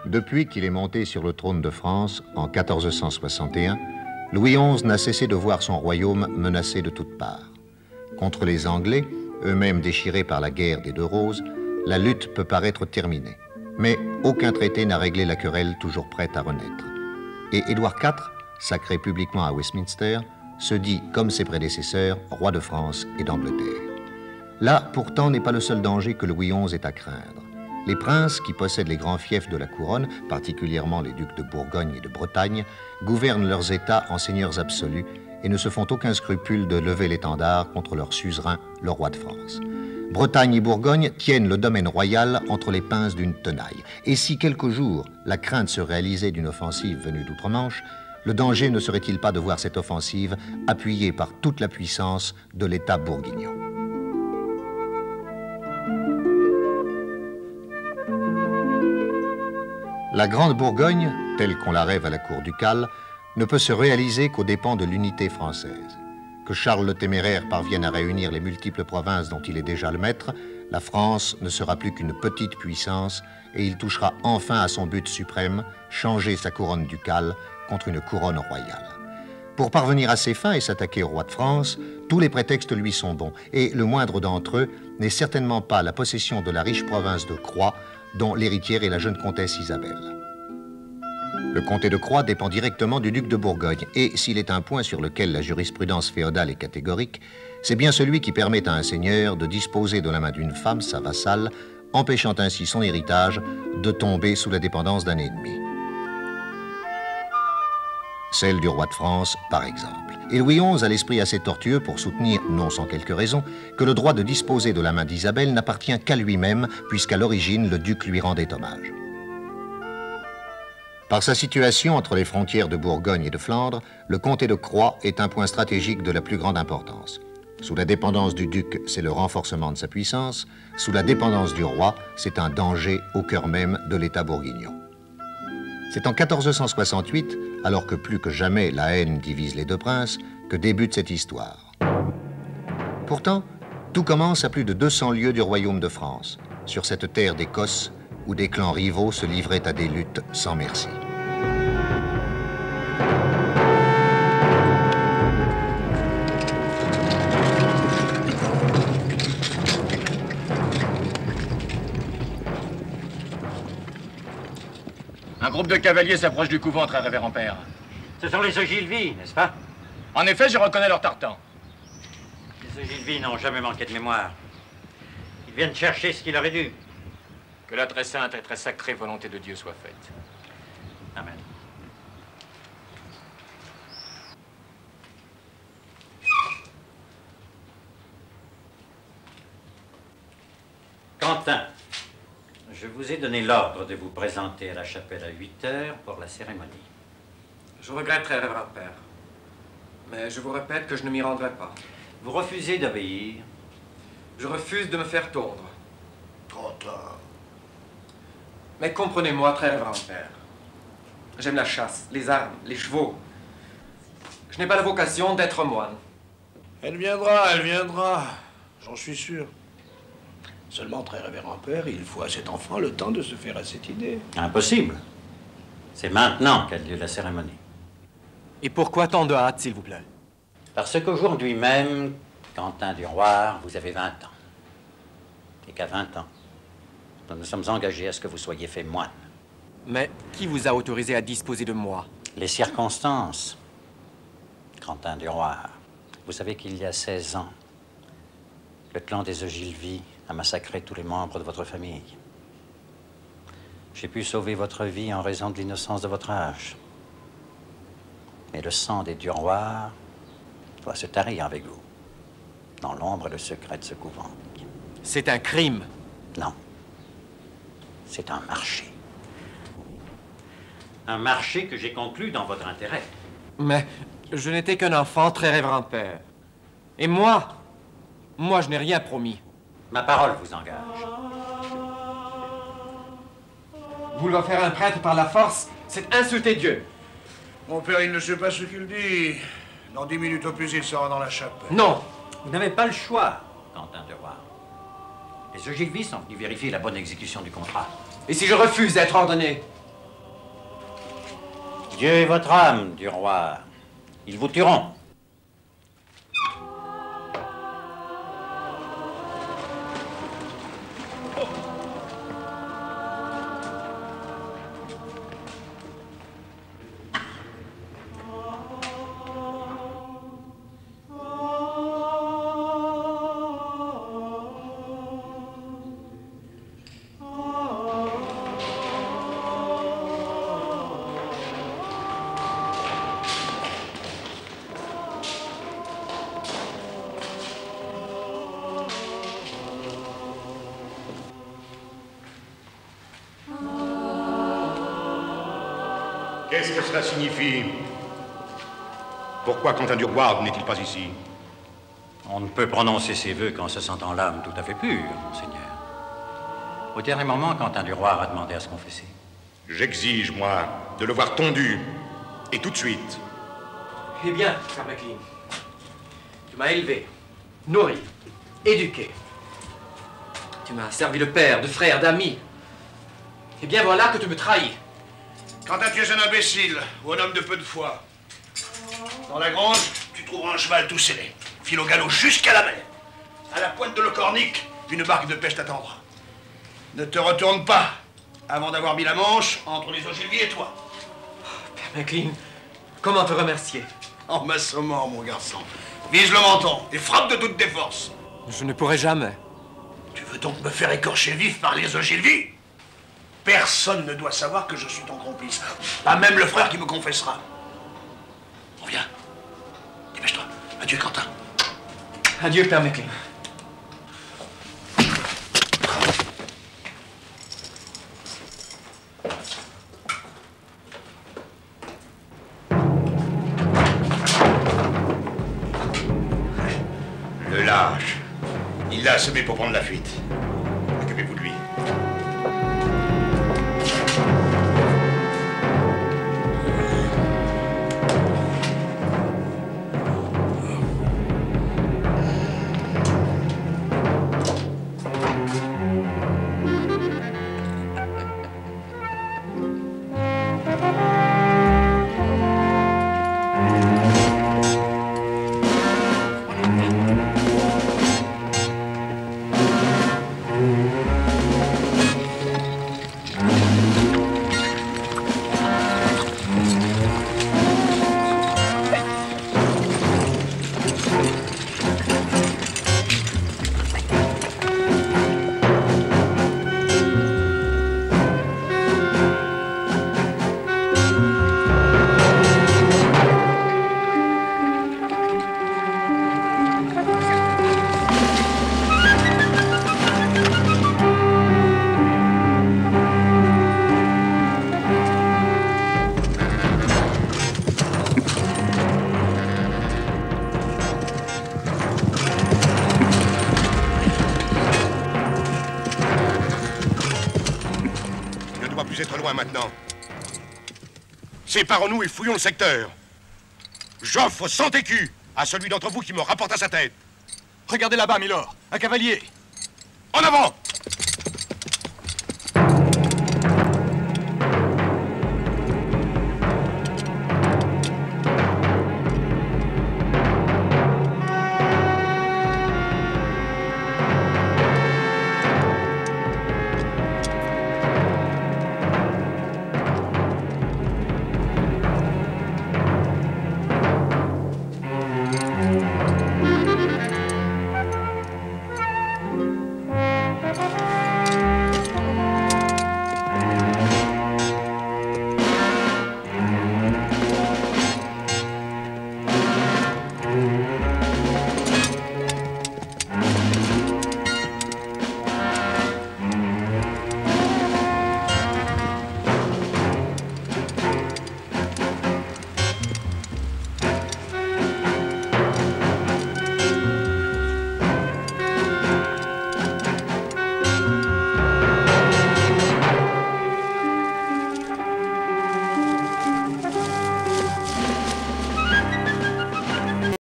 Depuis qu'il est monté sur le trône de France en 1461, Louis XI n'a cessé de voir son royaume menacé de toutes parts. Contre les Anglais, eux-mêmes déchirés par la guerre des Deux Roses, la lutte peut paraître terminée. Mais aucun traité n'a réglé la querelle toujours prête à renaître. Et Édouard IV, sacré publiquement à Westminster, se dit, comme ses prédécesseurs, roi de France et d'Angleterre. Là, pourtant, n'est pas le seul danger que Louis XI ait à craindre. Les princes qui possèdent les grands fiefs de la couronne, particulièrement les ducs de Bourgogne et de Bretagne, gouvernent leurs États en seigneurs absolus et ne se font aucun scrupule de lever l'étendard contre leur suzerain, le roi de France. Bretagne et Bourgogne tiennent le domaine royal entre les pinces d'une tenaille. Et si quelques jours la crainte se réalisait d'une offensive venue d'outre-Manche, le danger ne serait-il pas de voir cette offensive appuyée par toute la puissance de l'État bourguignon? La Grande Bourgogne, telle qu'on la rêve à la cour ducale, ne peut se réaliser qu'aux dépens de l'unité française. Que Charles le Téméraire parvienne à réunir les multiples provinces dont il est déjà le maître, la France ne sera plus qu'une petite puissance et il touchera enfin à son but suprême, changer sa couronne ducale contre une couronne royale. Pour parvenir à ses fins et s'attaquer au roi de France, tous les prétextes lui sont bons et le moindre d'entre eux n'est certainement pas la possession de la riche province de Croix dont l'héritière est la jeune comtesse Isabelle. Le comté de Croix dépend directement du duc de Bourgogne et s'il est un point sur lequel la jurisprudence féodale est catégorique, c'est bien celui qui permet à un seigneur de disposer de la main d'une femme, sa vassale, empêchant ainsi son héritage de tomber sous la dépendance d'un ennemi. Celle du roi de France, par exemple. Et Louis XI a l'esprit assez tortueux pour soutenir, non sans quelques raisons, que le droit de disposer de la main d'Isabelle n'appartient qu'à lui-même, puisqu'à l'origine, le duc lui rendait hommage. Par sa situation entre les frontières de Bourgogne et de Flandre, le comté de Croix est un point stratégique de la plus grande importance. Sous la dépendance du duc, c'est le renforcement de sa puissance. Sous la dépendance du roi, c'est un danger au cœur même de l'État bourguignon. C'est en 1468, alors que plus que jamais la haine divise les deux princes, que débute cette histoire. Pourtant, tout commence à plus de 200 lieues du royaume de France, sur cette terre d'Écosse où des clans rivaux se livraient à des luttes sans merci. Un groupe de cavaliers s'approche du couvent, très révérend père. Ce sont les Ogilvy, n'est-ce pas? En effet, je reconnais leur tartan. Les Ogilvy n'ont jamais manqué de mémoire. Ils viennent chercher ce qu'il leur est dû. Que la très sainte et très sacrée volonté de Dieu soit faite. Amen. Quentin, je vous ai donné l'ordre de vous présenter à la chapelle à 8 heures pour la cérémonie. Je regrette, très révérend père. Mais je vous répète que je ne m'y rendrai pas. Vous refusez d'obéir? Je refuse de me faire tondre. Trop tard. Mais comprenez-moi, très révérend père. J'aime la chasse, les armes, les chevaux. Je n'ai pas la vocation d'être moine. Elle viendra. J'en suis sûr. Seulement, très révérend père, il faut à cet enfant le temps de se faire à cette idée. Impossible. C'est maintenant qu'a lieu la cérémonie. Et pourquoi tant de hâte, s'il vous plaît? Parce qu'aujourd'hui même, Quentin du Roir, vous avez 20 ans. Et qu'à 20 ans, nous nous sommes engagés à ce que vous soyez fait moine. Mais qui vous a autorisé à disposer de moi? Les circonstances. Quentin du Roir, vous savez qu'il y a 16 ans, le clan des Ogilvy a massacré tous les membres de votre famille. J'ai pu sauver votre vie en raison de l'innocence de votre âge. Mais le sang des Duroirs doit se tarir avec vous, dans l'ombre et le secret de ce couvent. C'est un crime. Non. C'est un marché. Un marché que j'ai conclu dans votre intérêt. Mais je n'étais qu'un enfant, très révérend père. Et moi, je n'ai rien promis. Ma parole vous engage. Vouloir faire un prêtre par la force, c'est insulter Dieu. Mon père, il ne sait pas ce qu'il dit. Dans 10 minutes au plus, il sera dans la chapelle. Non. Vous n'avez pas le choix, Quentin de Roir. Les Ogilvy sont venus vérifier la bonne exécution du contrat. Et si je refuse d'être ordonné? Dieu est votre âme, du roi. Ils vous tueront. Qu'est-ce que cela signifie? Pourquoi Quentin Durward n'est-il pas ici? On ne peut prononcer ses vœux qu'en se sentant l'âme tout à fait pure, monseigneur. Au dernier moment, Quentin Durward a demandé à se confesser. J'exige, moi, de le voir tondu. Et tout de suite. Eh bien, Frère MacLean, tu m'as élevé, nourri, éduqué. Tu m'as servi de père, de frère, d'ami. Eh bien, voilà que tu me trahis. Quentin, tu es un imbécile, ou un homme de peu de foi. Dans la grange, tu trouveras un cheval tout scellé. File au galop jusqu'à la mer. À la pointe de l'Ocornic, une barque de pêche t'attendra. Ne te retourne pas avant d'avoir mis la manche entre les Ogilvy et toi. Père MacLean, comment te remercier? En m'assommant, mon garçon. Vise le menton et frappe de toutes tes forces. Je ne pourrai jamais. Tu veux donc me faire écorcher vif par les Ogilvy? Personne ne doit savoir que je suis ton complice. Pas même le frère qui me confessera. Reviens. Dépêche-toi. Adieu, Quentin. Adieu, Père MacLean. Le lâche. Il l'a assommé pour prendre la fuite. Occupez-vous de lui. Être loin maintenant. Séparons-nous et fouillons le secteur. J'offre 100 écus à celui d'entre vous qui me rapporta sa tête. Regardez là-bas, Milord, un cavalier. En avant!